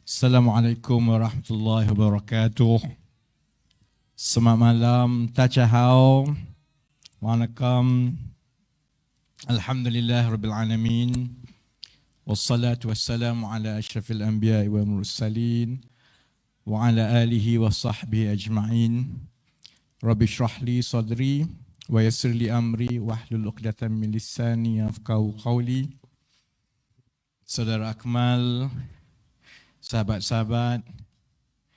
Assalamualaikum warahmatullahi wabarakatuh. Selamat malam, Tachahau. Waalaikum. Alhamdulillah Rabbil Alamin. Wassalatu wassalamu ala ashrafil anbiya wa mursalin. Wa ala alihi wa sahbihi ajma'in. Rabbi shrah li sadri wa yassir li amri wahlul 'uqdatam min lisani yafqahu qawli. Saudara Akmal, sahabat-sahabat,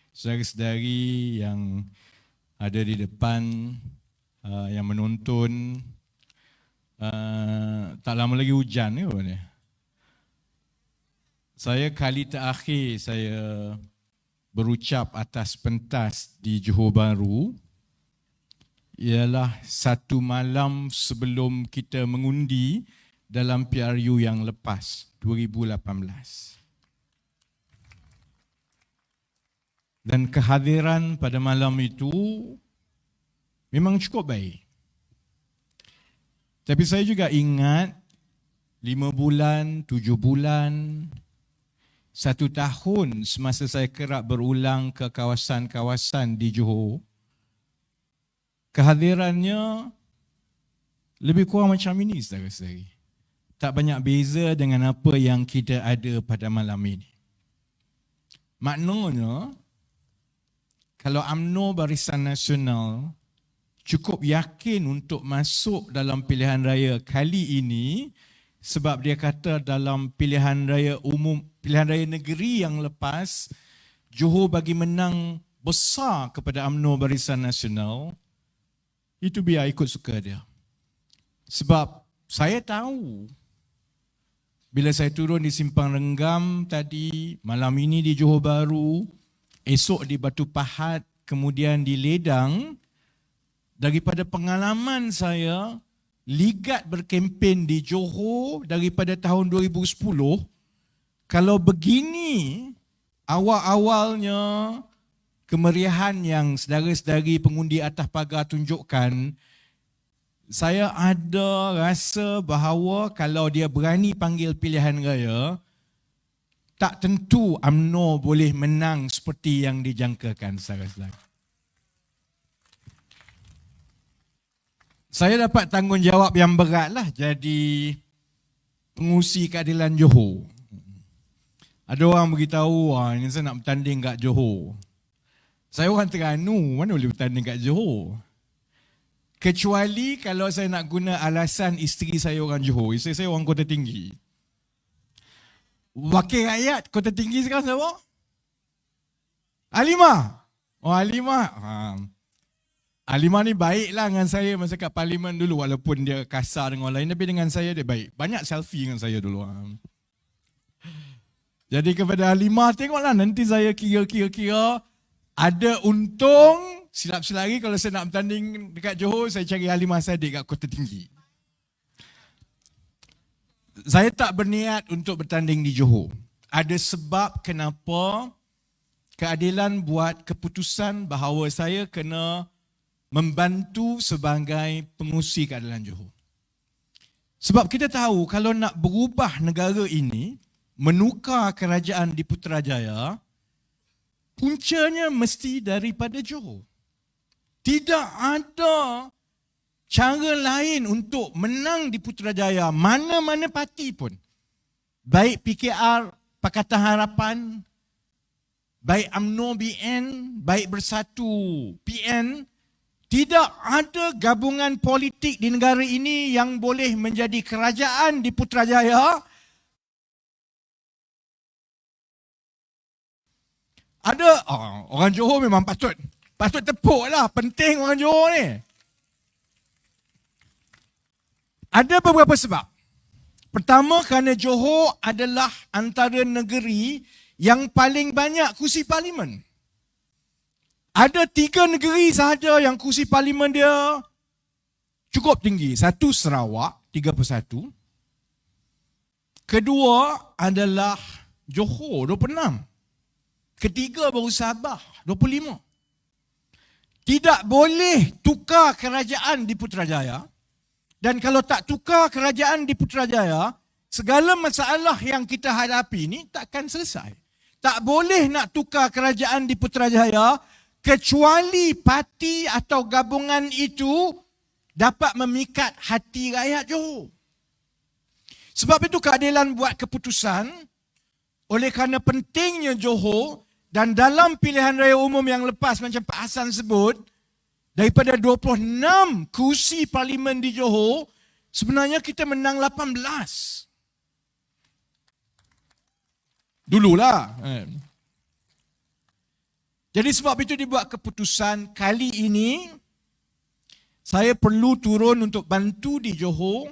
saudara-saudari yang ada di depan, yang menonton, tak lama lagi hujan ke apa ni? Saya kali terakhir saya berucap atas pentas di Johor Bahru ialah satu malam sebelum kita mengundi dalam PRU yang lepas, 2018. Dan kehadiran pada malam itu memang cukup baik. Tapi saya juga ingat 5 bulan, 7 bulan, 1 tahun semasa saya kerap berulang ke kawasan-kawasan di Johor, kehadirannya lebih kurang macam ini, saudara-saudari. Tak banyak beza dengan apa yang kita ada pada malam ini. Maknanya, kalau UMNO Barisan Nasional cukup yakin untuk masuk dalam pilihan raya kali ini, sebab dia kata dalam pilihan raya umum, pilihan raya negeri yang lepas, Johor bagi menang besar kepada UMNO Barisan Nasional, itu biar ikut suka dia. Sebab saya tahu, bila saya turun di Simpang Renggam tadi, malam ini di Johor Bahru, esok di Batu Pahat, kemudian di Ledang, daripada pengalaman saya, ligat berkempen di Johor daripada tahun 2010, kalau begini awal-awalnya kemeriahan yang saudara-saudari pengundi atas pagar tunjukkan, saya ada rasa bahawa kalau dia berani panggil pilihan raya, tak tentu UMNO boleh menang seperti yang dijangkakan, saudara-saudara. Saya dapat tanggungjawab yang beratlah jadi pengurusi keadilan Johor. Ada orang beritahu, ini saya nak bertanding kat Johor. Saya orang Terengganu, mana boleh bertanding kat Johor? Kecuali kalau saya nak guna alasan isteri saya orang Johor, isteri saya orang Kota Tinggi. Wakil rakyat Kota Tinggi sekarang siapa? Halimah. Oh, Halimah. Halimah ni baiklah dengan saya masa kat parlimen dulu, walaupun dia kasar dengan orang lain, tapi dengan saya dia baik. Banyak selfie dengan saya dulu. Jadi kepada Halimah, tengoklah nanti saya kira-kira ada untung. Silap-silap lagi kalau saya nak bertanding dekat Johor, saya cari Halimah Sadiq kat Kota Tinggi. Saya tak berniat untuk bertanding di Johor. Ada sebab kenapa keadilan buat keputusan bahawa saya kena membantu sebagai pengurusi keadilan Johor. Sebab kita tahu kalau nak berubah negara ini, menukar kerajaan di Putrajaya, puncanya mesti daripada Johor. Tidak ada cara lain untuk menang di Putrajaya, mana-mana parti pun. Baik PKR, Pakatan Harapan, baik UMNO BN, baik Bersatu PN, tidak ada gabungan politik di negara ini yang boleh menjadi kerajaan di Putrajaya. Ada, orang Johor memang patut tepuk lah, penting orang Johor ni. Ada beberapa sebab. Pertama, kerana Johor adalah antara negeri yang paling banyak kursi parlimen. Ada 3 negeri sahaja yang kursi parlimen dia cukup tinggi. Satu Sarawak, 31. Kedua adalah Johor, 26. Ketiga baru Sabah, 25. Tidak boleh tukar kerajaan di Putrajaya. Dan kalau tak tukar kerajaan di Putrajaya, segala masalah yang kita hadapi ni takkan selesai. tak boleh nak tukar kerajaan di Putrajaya kecuali parti atau gabungan itu dapat memikat hati rakyat Johor. Sebab itu keadilan buat keputusan oleh kerana pentingnya Johor dan dalam pilihan raya umum yang lepas macam Pak Hassan sebut, daripada 26 kursi parlimen di Johor, sebenarnya kita menang 18. Dululah. Jadi sebab itu dibuat keputusan kali ini saya perlu turun untuk bantu di Johor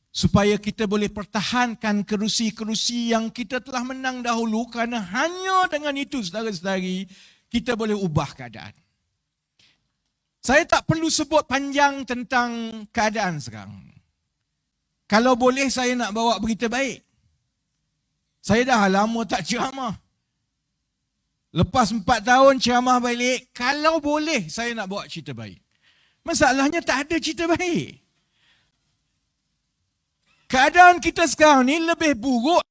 supaya kita boleh pertahankan kerusi-kerusi yang kita telah menang dahulu, kerana hanya dengan itu saudara-saudari kita boleh ubah keadaan. Saya tak perlu sebut panjang tentang keadaan sekarang. Kalau boleh saya nak bawa berita baik. Saya dah lama tak ceramah. Lepas 4 tahun ceramah balik, kalau boleh saya nak bawa cerita baik. Masalahnya tak ada cerita baik. Keadaan kita sekarang ni lebih buruk.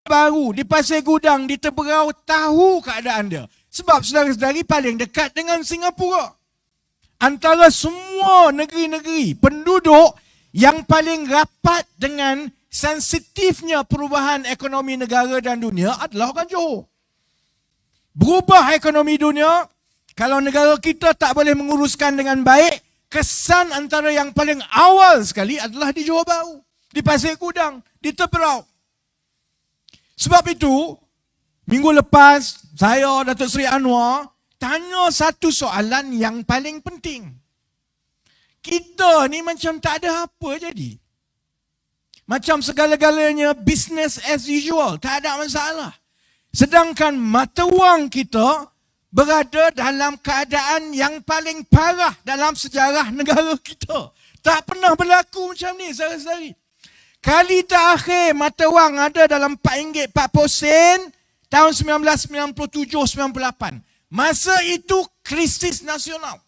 Baru di Pasir Gudang, di Teberau tahu keadaan dia. Sebab saudara-saudari paling dekat dengan Singapura. Antara semua negeri-negeri penduduk yang paling rapat dengan sensitifnya perubahan ekonomi negara dan dunia adalah orang Johor. Berubah ekonomi dunia, kalau negara kita tak boleh menguruskan dengan baik, kesan antara yang paling awal sekali adalah di Johor Bahru, di Pasir Gudang, di Teberau. Sebab itu, minggu lepas saya, Datuk Seri Anwar, tanya satu soalan yang paling penting. Kita ni macam tak ada apa jadi. Macam segala-galanya business as usual, tak ada masalah. Sedangkan mata wang kita berada dalam keadaan yang paling parah dalam sejarah negara kita. Tak pernah berlaku macam ni, saudara-saudari. Kali terakhir mata wang ada dalam RM4.40 tahun 1997-98. Masa itu krisis nasional.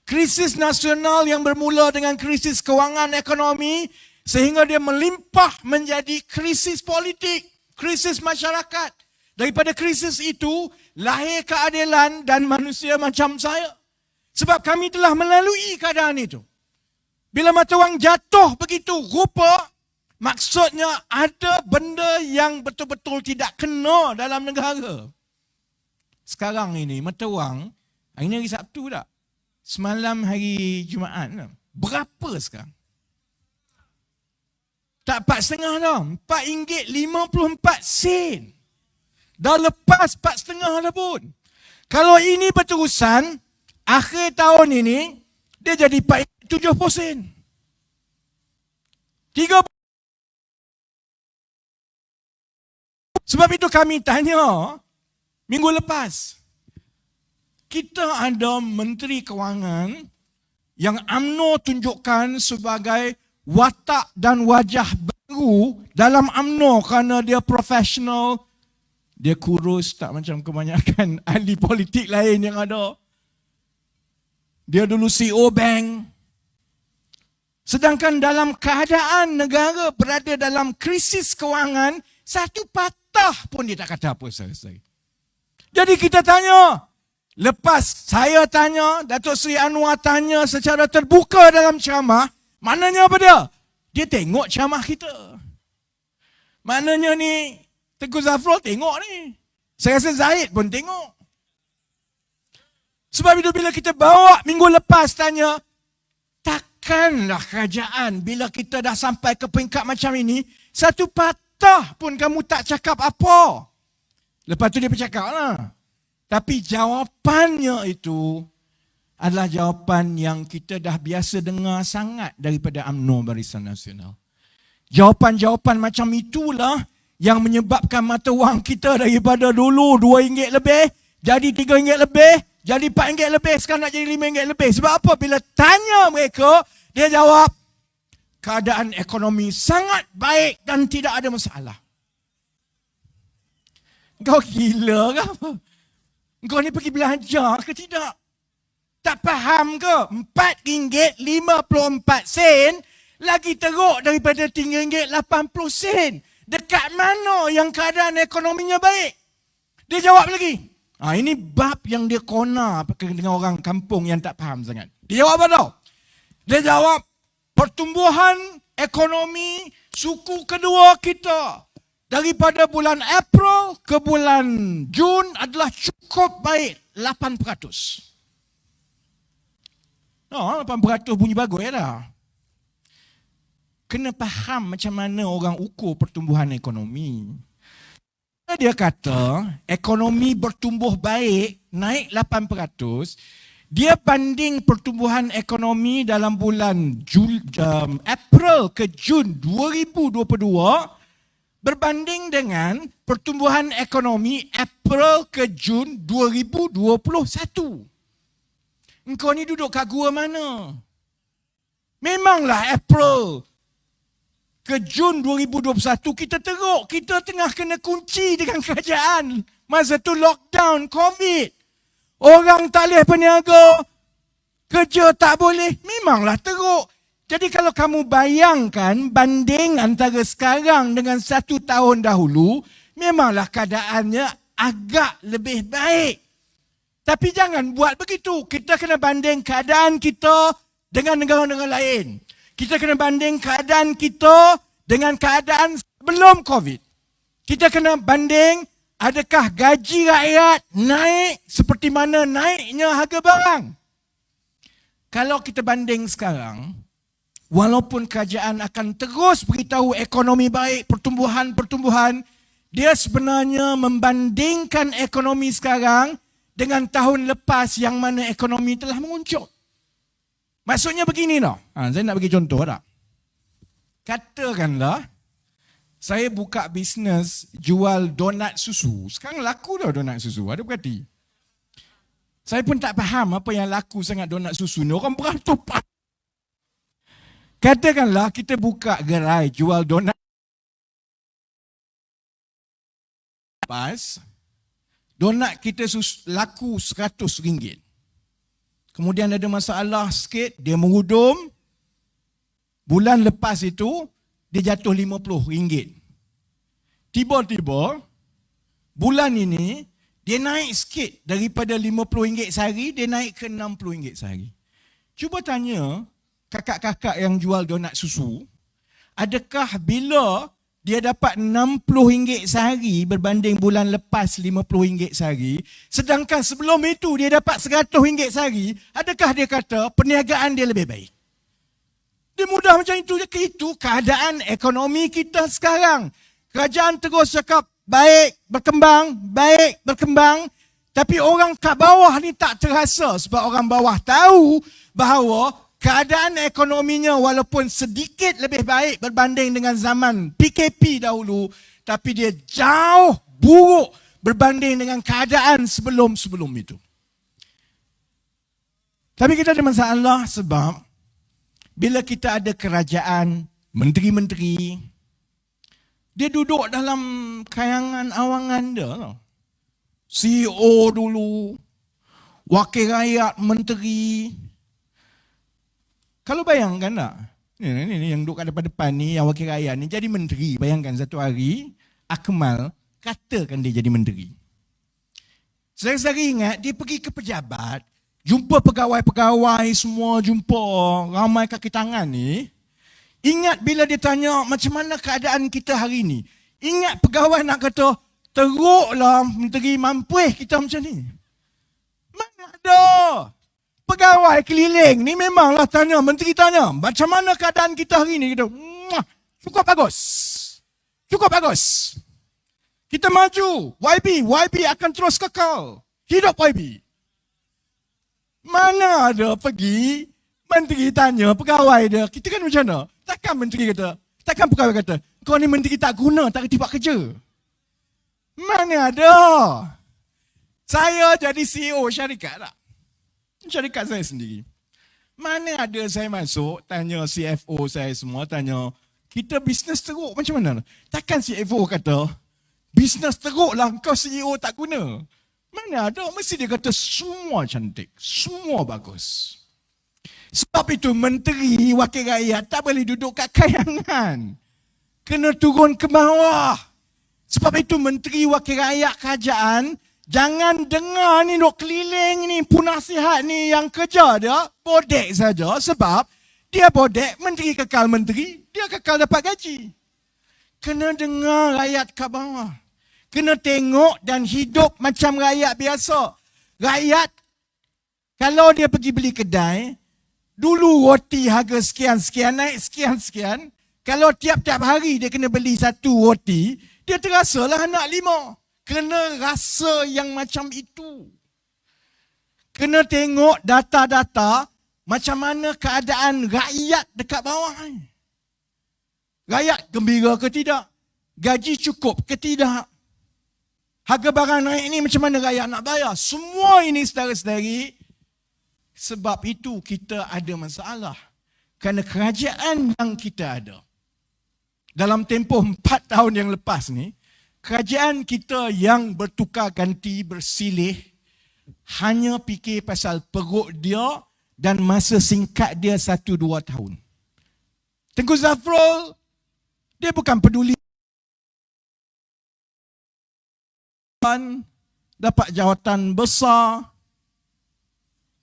Krisis nasional yang bermula dengan krisis kewangan ekonomi sehingga dia melimpah menjadi krisis politik, krisis masyarakat. Daripada krisis itu lahir keadilan dan manusia macam saya. Sebab kami telah melalui keadaan itu. Bila mata wang jatuh begitu rupa, maksudnya ada benda yang betul-betul tidak kena dalam negara. Sekarang ini mata wang, hari ni hari Sabtu tak? Semalam hari Jumaat. Berapa sekarang? Tak 4.5 dah. RM4.54. Dah lepas 4.5 dah pun. Kalau ini berterusan, akhir tahun ini, dia jadi RM4.70. 3. Sebab itu kami tanya, minggu lepas, kita ada Menteri Kewangan yang UMNO tunjukkan sebagai watak dan wajah baru dalam UMNO kerana dia profesional, dia kurus tak macam kebanyakan ahli politik lain yang ada. Dia dulu CEO bank. Sedangkan dalam keadaan negara berada dalam krisis kewangan, satu patah pun dia tak kata apa saya. Jadi kita tanya, lepas saya tanya, Datuk Seri Anwar tanya secara terbuka dalam ceramah, maknanya apa dia? Dia tengok ceramah kita. Maknanya ni, Tengku Zafrul tengok ni. Saya rasa Zahid pun tengok. Sebab itu bila kita bawa minggu lepas tanya, takkanlah kerajaan bila kita dah sampai ke peringkat macam ini, satu patah pun kamu tak cakap apa. Lepas tu dia bercakap lah. Tapi jawapannya itu adalah jawapan yang kita dah biasa dengar sangat daripada UMNO Barisan Nasional. Jawapan-jawapan macam itulah yang menyebabkan mata wang kita daripada dulu RM2 lebih, jadi RM3 lebih, jadi RM4 lebih, sekarang nak jadi RM5 lebih. Sebab apa? Bila tanya mereka, dia jawab, keadaan ekonomi sangat baik dan tidak ada masalah. Kau gila ke apa? Kau ni pergi belajar ke tidak? Tak faham ke? RM4.54 lagi teruk daripada RM3.80. Dekat mana yang keadaan ekonominya baik? Dia jawab lagi. Ini bab yang dia kona dengan orang kampung yang tak faham sangat. Dia jawab apa tau? Dia jawab, pertumbuhan ekonomi suku kedua kita daripada bulan April ke bulan Jun adalah cukup baik, 8%. 8% bunyi bagus dah. Kena faham macam mana orang ukur pertumbuhan ekonomi. Dia kata ekonomi bertumbuh baik, naik 8%. Dia banding pertumbuhan ekonomi dalam bulan April ke Jun 2022 berbanding dengan pertumbuhan ekonomi April ke Jun 2021. Engkau ni duduk kat gua mana? Memanglah April ke Jun 2021 kita teruk. Kita tengah kena kunci dengan kerajaan. Masa tu lockdown, COVID. Orang tak boleh berniaga. Kerja tak boleh. Memanglah teruk. Jadi kalau kamu bayangkan banding antara sekarang dengan 1 tahun dahulu, memanglah keadaannya agak lebih baik. Tapi jangan buat begitu. Kita kena banding keadaan kita dengan negara-negara lain. Kita kena banding keadaan kita dengan keadaan sebelum COVID. Kita kena banding adakah gaji rakyat naik seperti mana naiknya harga barang. Kalau kita banding sekarang, walaupun kerajaan akan terus beritahu ekonomi baik, pertumbuhan, dia sebenarnya membandingkan ekonomi sekarang dengan tahun lepas yang mana ekonomi telah menguncuk. Maksudnya begini tau. Saya nak bagi contoh tak? Katakanlah, saya buka bisnes jual donat susu. Sekarang laku dah donat susu. Ada berkati. Saya pun tak faham apa yang laku sangat donat susu ni. Orang beratur. Katakanlah kita buka gerai jual donat. Pas, donat kita laku RM100. Kemudian ada masalah sikit, dia mengudum. Bulan lepas itu, dia jatuh RM50. Tiba-tiba, bulan ini, dia naik sikit. Daripada RM50 sehari, dia naik ke RM60 sehari. Cuba tanya kakak-kakak yang jual donat susu, adakah bila dia dapat RM60 sehari berbanding bulan lepas RM50 sehari, sedangkan sebelum itu dia dapat RM100 sehari, adakah dia kata perniagaan dia lebih baik? Dia mudah macam itu. Itu keadaan ekonomi kita sekarang. Kerajaan terus cakap baik, berkembang. Tapi orang kat bawah ni tak terasa sebab orang bawah tahu bahawa keadaan ekonominya walaupun sedikit lebih baik berbanding dengan zaman PKP dahulu, tapi dia jauh buruk berbanding dengan keadaan sebelum-sebelum itu. Tapi kita ada masalah sebab bila kita ada kerajaan, menteri-menteri, dia duduk dalam kayangan awangan dia. CEO dulu, wakil rakyat, menteri. Kalau bayangkan tak, ni yang duduk kat depan ni, yang wakil rakyat ni jadi menteri. Bayangkan satu hari, Akmal katakan dia jadi menteri. Saya ingat dia pergi ke pejabat, jumpa pegawai-pegawai semua, jumpa ramai kaki tangan ni. Ingat bila dia tanya macam mana keadaan kita hari ni. Ingat pegawai nak kata, teruklah menteri, mampu kita macam ni. Mana ada? Pegawai keliling ni memanglah tanya, menteri tanya, macam mana keadaan kita hari ni? Kita, cukup bagus. Cukup bagus. Kita maju. YB akan terus kekal. Hidup YB. Mana ada pergi, menteri tanya pegawai dia, kita kan macam mana? Takkan menteri kata, takkan pegawai kata, kau ni menteri tak guna, tak kerti buat kerja. Mana ada? Saya jadi CEO syarikat tak? Syarikat saya sendiri. Mana ada saya masuk, tanya CFO saya semua, tanya, kita bisnes teruk macam mana? Takkan CFO kata, bisnes teruk lah, kau CEO tak guna. Mana ada? Mesti dia kata semua cantik, semua bagus. Sebab itu menteri, wakil rakyat tak boleh duduk kat kayangan. kena turun ke bawah. Sebab itu Menteri Wakil Rakyat Kerajaan jangan dengar ni duk keliling ni penasihat ni yang kerja dia bodek saja. Sebab dia bodek, menteri kekal menteri, dia kekal dapat gaji. Kena dengar rakyat kat bawah. Kena tengok dan hidup macam rakyat biasa. Rakyat, kalau dia pergi beli kedai, dulu roti harga sekian-sekian, naik sekian-sekian. Kalau tiap-tiap hari dia kena beli satu roti, dia terasalah nak 5. Kena rasa yang macam itu. Kena tengok data-data macam mana keadaan rakyat dekat bawah. Rakyat gembira ke tidak? Gaji cukup ke tidak? Harga barang naik ni macam mana rakyat nak bayar? Semua ini saudara-saudari, sebab itu kita ada masalah. Kerana kerajaan yang kita ada, dalam tempoh 4 tahun yang lepas ni, kerajaan kita yang bertukar ganti, bersilih, hanya fikir pasal perut dia dan masa singkat dia 1-2 tahun. Tengku Zafrul, dia bukan peduli dapat jawatan besar,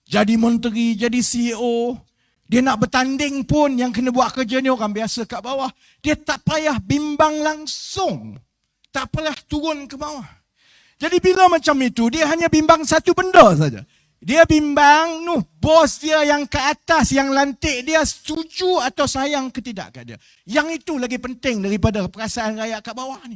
jadi menteri, jadi CEO. Dia nak bertanding pun yang kena buat kerja ni orang biasa kat bawah. Dia tak payah bimbang langsung. Tak payah turun ke bawah. Jadi bila macam itu, dia hanya bimbang satu benda saja. Dia bimbang, bos dia yang ke atas, yang lantik dia setuju atau sayang ke tidak kat dia. Yang itu lagi penting daripada perasaan rakyat kat bawah ni.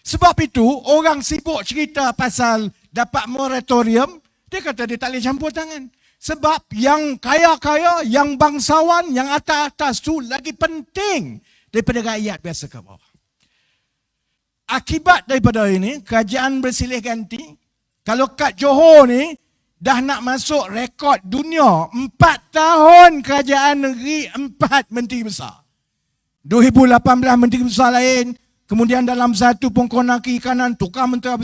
Sebab itu, orang sibuk cerita pasal dapat moratorium, dia kata dia tak boleh campur tangan. Sebab yang kaya-kaya, yang bangsawan, yang atas-atas tu lagi penting daripada rakyat biasa kat bawah. Akibat daripada ini, kerajaan bersilih ganti. Kalau kat Johor ni, dah nak masuk rekod dunia. 4 tahun kerajaan negeri, 4 menteri besar. 2018 menteri besar lain. Kemudian dalam satu pengkonan kiri kanan, tukar menteri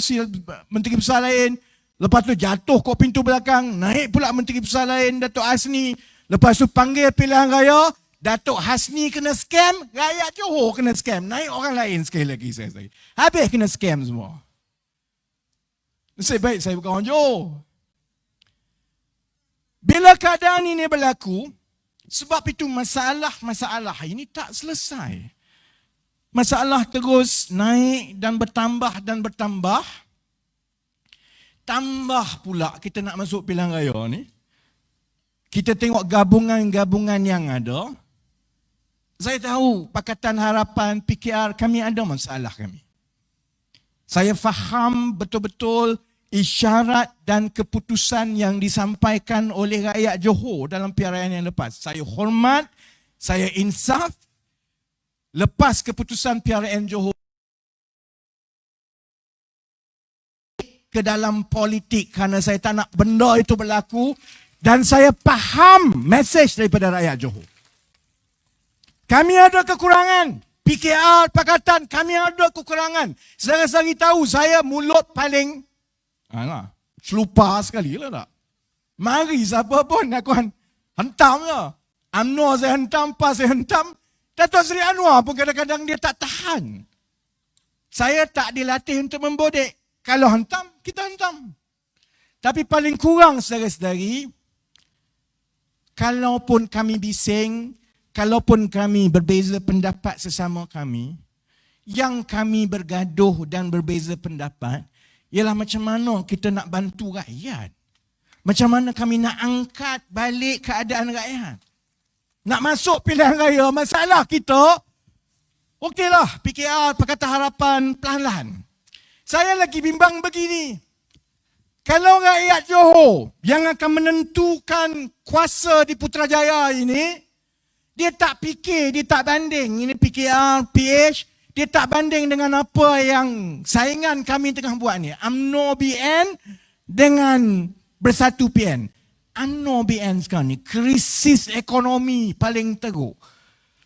besar lain. Lepas tu jatuh kok pintu belakang, naik pula menteri besar lain, Datuk Hasni. Lepas tu panggil pilihan raya, Datuk Hasni kena scam, rakyat Johor kena scam. Naik orang lain sekali lagi saya. Habis kena scam semua. Nasib baik saya bukan orang Johor. Bila keadaan ini berlaku, sebab itu masalah ini tak selesai. Masalah terus naik dan bertambah dan bertambah. Tambah pula kita nak masuk pilihan raya ni. Kita tengok gabungan-gabungan yang ada. Saya tahu Pakatan Harapan, PKR, kami ada masalah kami. Saya faham betul-betul isyarat dan keputusan yang disampaikan oleh rakyat Johor dalam PRN yang lepas. Saya hormat, saya insaf. Lepas keputusan PRN Johor ke dalam politik kerana saya tak nak benda itu berlaku dan saya faham mesej daripada rakyat Johor. Kami ada kekurangan. PKR, Pakatan, kami ada kekurangan. Saudara-saudari tahu saya mulut paling selupa sekali lah tak. Mari siapa pun aku hentam lah. UMNO saya hentam, PAS saya hentam. Datuk Seri Anwar pun kadang-kadang dia tak tahan. Saya tak dilatih untuk membodek. Kalau hentam, kita hentam. Tapi paling kurang saudara-saudari, kalaupun kami bising, kalaupun kami berbeza pendapat sesama kami, yang kami bergaduh dan berbeza pendapat, ialah macam mana kita nak bantu rakyat. Macam mana kami nak angkat balik keadaan rakyat. Nak masuk pilihan raya, masalah kita, okeylah, PKR, Pakatan Harapan, pelan-pelan. Saya lagi bimbang begini. Kalau rakyat Johor yang akan menentukan kuasa di Putrajaya ini, dia tak fikir, dia tak banding. Ini PKR, PH, dia tak banding dengan apa yang saingan kami tengah buat ni. UMNO BN dengan Bersatu PN. UMNO BN sekarang ni, krisis ekonomi paling teruk.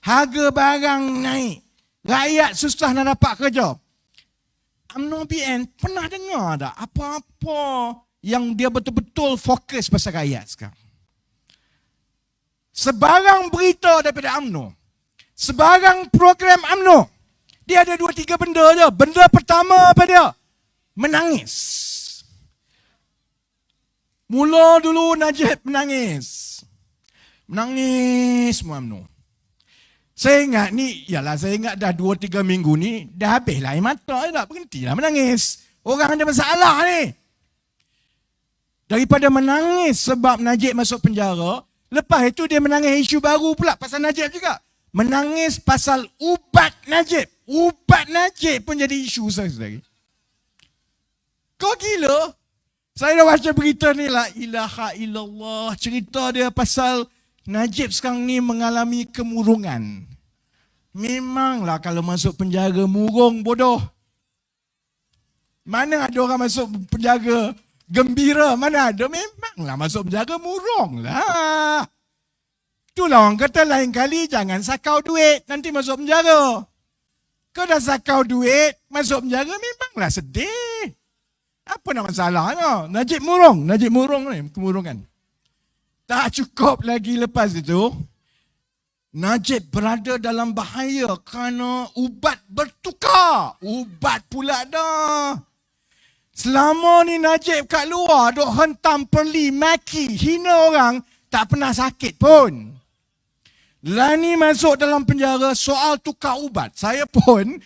Harga barang naik. Rakyat susah nak dapat kerja. UMNO BN pernah dengar tak apa-apa yang dia betul-betul fokus pasal rakyat sekarang? Sebarang berita daripada UMNO, sebarang program UMNO, Dia ada 2-3 benda je. Benda pertama apa dia? Menangis. Mula dulu Najib menangis. Menangis semua UMNO. Saya ingat ni, saya ingat dah 2-3 minggu ni, dah habis lah air mata, tak berhentilah menangis. Orang ada masalah ni. Daripada menangis sebab Najib masuk penjara, lepas itu dia menangis isu baru pula pasal Najib juga. Menangis pasal ubat Najib. Ubat Najib pun jadi isu saudara. Kau gila? Saya dah baca berita ni, la ilaha illallah. Cerita dia pasal Najib sekarang ni mengalami kemurungan. Memanglah kalau masuk penjara murung bodoh. Mana ada orang masuk penjara gembira? Mana ada? Memanglah masuk penjara murung lah. Itulah orang kata lain kali jangan sakau duit, nanti masuk penjara. Kau dah sakau duit, masuk penjara memanglah sedih. Apa nak masalahnya? Najib murung ni, kemurungan. Tak cukup lagi lepas itu, Najib berada dalam bahaya kerana ubat bertukar. Ubat pula dah. Selama ni Najib kat luar duk hentam perli, maki, hina orang, tak pernah sakit pun. Lani masuk dalam penjara soal tukar ubat. Saya pun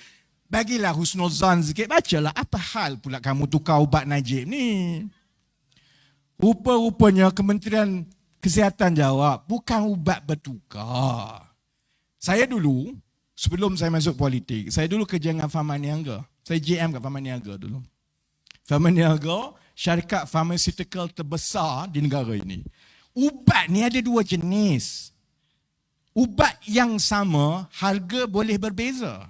bagilah husnuzan sikit. Bacalah apa hal pula kamu tukar ubat Najib ni. Rupa-rupanya Kementerian Kesihatan jawab, bukan ubat bertukar. Saya dulu, sebelum saya masuk politik, saya dulu kerja dengan Pharma Niaga. Saya GM kat Pharma Niaga dulu. Pharma Niaga, syarikat pharmaceutical terbesar di negara ini. Ubat ni ada 2 jenis. Ubat yang sama, harga boleh berbeza.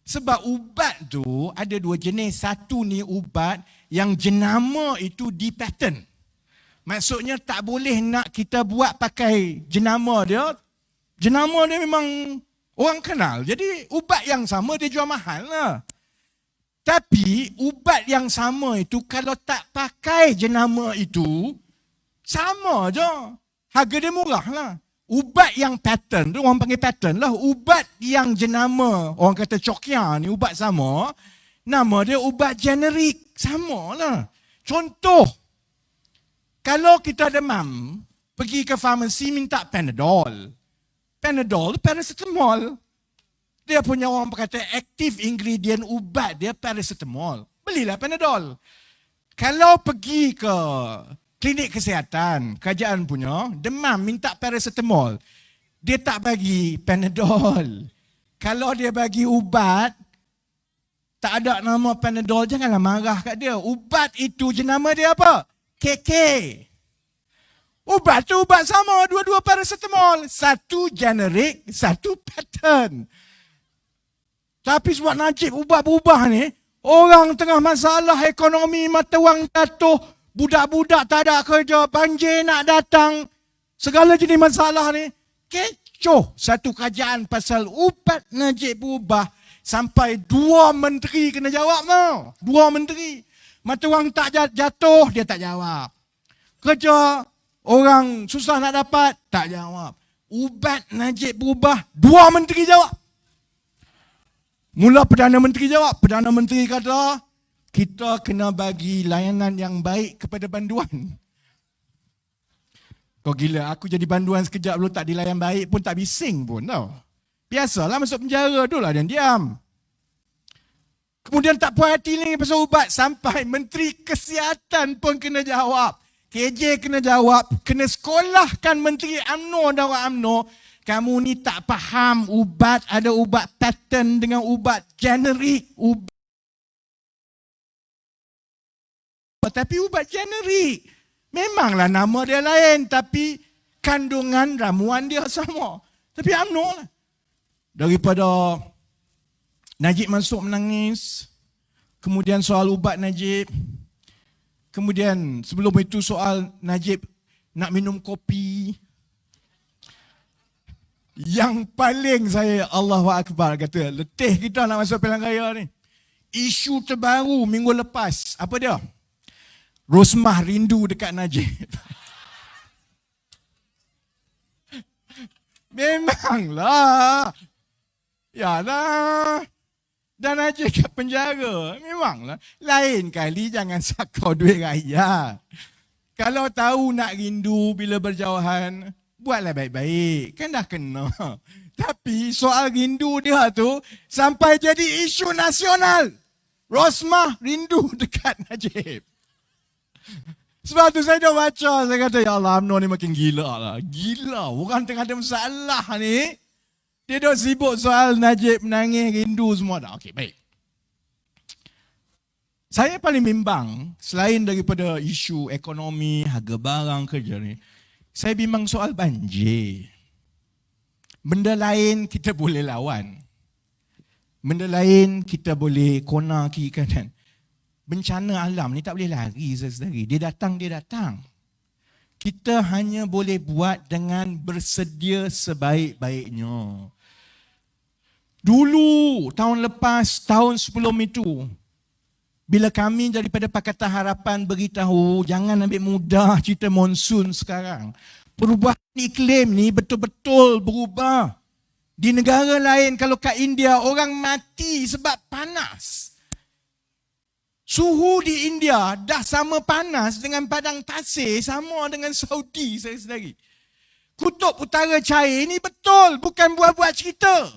Sebab ubat tu ada 2 jenis. Satu ni ubat yang jenama itu dipatent. Maksudnya tak boleh nak kita buat pakai jenama dia. Jenama dia memang orang kenal. Jadi ubat yang sama dia jual mahal lah. Tapi ubat yang sama itu kalau tak pakai jenama itu, sama je. Harga dia murah lah. Ubat yang patent tu, orang panggil patent lah. Ubat yang jenama, orang kata Cokia ni ubat sama. Nama dia ubat generik. Sama lah. Contoh, kalau kita demam, pergi ke farmasi minta Panadol. Panadol, paracetamol. Dia punya orang berkata active ingredient ubat dia paracetamol. Belilah Panadol. Kalau pergi ke klinik kesihatan, kerajaan punya, demam minta paracetamol. Dia tak bagi Panadol. Kalau dia bagi ubat, tak ada nama Panadol, janganlah marah kat dia. Ubat itu jenama dia apa? KK. Ubat tu ubat sama, 2 paracetamol. Satu generik, satu patent. Tapi sebab Najib ubat berubah ni, orang tengah masalah ekonomi, mata wang jatuh, budak-budak tak ada kerja, banjir nak datang, segala jenis masalah ni, kecoh satu kerajaan pasal ubat Najib berubah, sampai 2 menteri kena jawab mau. 2 menteri. Mata wang tak jatuh, dia tak jawab. Kerja, orang susah nak dapat, tak jawab. Ubat Najib berubah, 2 menteri jawab. Mula Perdana Menteri jawab. Perdana Menteri kata, kita kena bagi layanan yang baik kepada banduan. Kau gila, aku jadi banduan sekejap dulu tak dilayan baik pun tak bising pun tau. Biasalah masuk penjara dulu lah dan diam. Kemudian tak puas hati lagi pasal ubat. Sampai Menteri Kesihatan pun kena jawab. KJ kena jawab. Kena sekolahkan Menteri UMNO dan orang UMNO. Kamu ni tak faham ubat. Ada ubat patent dengan ubat generik. Tapi ubat generik. Memanglah nama dia lain. Tapi kandungan ramuan dia sama. Tapi UMNO lah. Daripada Najib masuk menangis. Kemudian soal ubat Najib. Kemudian sebelum itu soal Najib nak minum kopi. Yang paling saya Allahu Akbar kata, letih kita nak masuk pilihan raya ni. Isu terbaru minggu lepas. Apa dia? Rosmah rindu dekat Najib. Memanglah. Yalah. dan Najib kat penjara. Memanglah. Lain kali jangan sakau duit rakyat. Kalau tahu nak rindu bila berjauhan, buatlah baik-baik. Kan dah kena. Tapi soal rindu dia tu sampai jadi isu nasional. Rosmah rindu dekat Najib. Sebab tu saya dah baca, saya kata, ya Allah, UMNO ni makin gila lah. Gila, orang tengah ada masalah ni. Dia dah sibuk soal Najib menangis, rindu semua dah. Okey, baik. Saya paling bimbang, selain daripada isu ekonomi, harga barang, kerja ni, saya bimbang soal banjir. Benda lain kita boleh lawan. Benda lain kita boleh kona kiri kanan. Bencana alam ni tak boleh lari saudara-saudari. Dia datang. Kita hanya boleh buat dengan bersedia sebaik-baiknya. Dulu, tahun lepas, tahun sebelum itu, bila kami daripada Pakatan Harapan beritahu, jangan ambil mudah cerita monsun sekarang. Perubahan iklim ni betul-betul berubah. Di negara lain, kalau kat India, orang mati sebab panas. Suhu di India dah sama panas dengan padang tasir, sama dengan Saudi, saudara-saudari. Kutub Utara cair ni betul, bukan buat-buat cerita.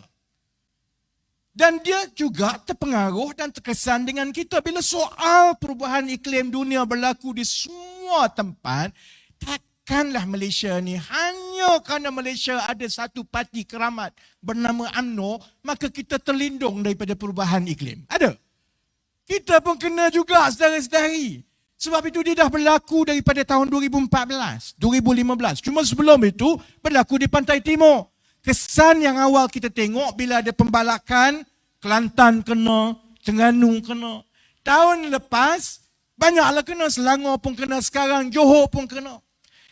Dan dia juga terpengaruh dan terkesan dengan kita. Bila soal perubahan iklim dunia berlaku di semua tempat, takkanlah Malaysia ni hanya kerana Malaysia ada satu parti keramat bernama UMNO, maka kita terlindung daripada perubahan iklim. Ada? Kita pun kena juga, saudara-saudari. Sebab itu dia dah berlaku daripada tahun 2014, 2015. Cuma sebelum itu berlaku di Pantai Timur. Kesan yang awal kita tengok bila ada pembalakan, Kelantan kena, Terengganu kena. Tahun lepas, banyaklah kena. Selangor pun kena sekarang, Johor pun kena.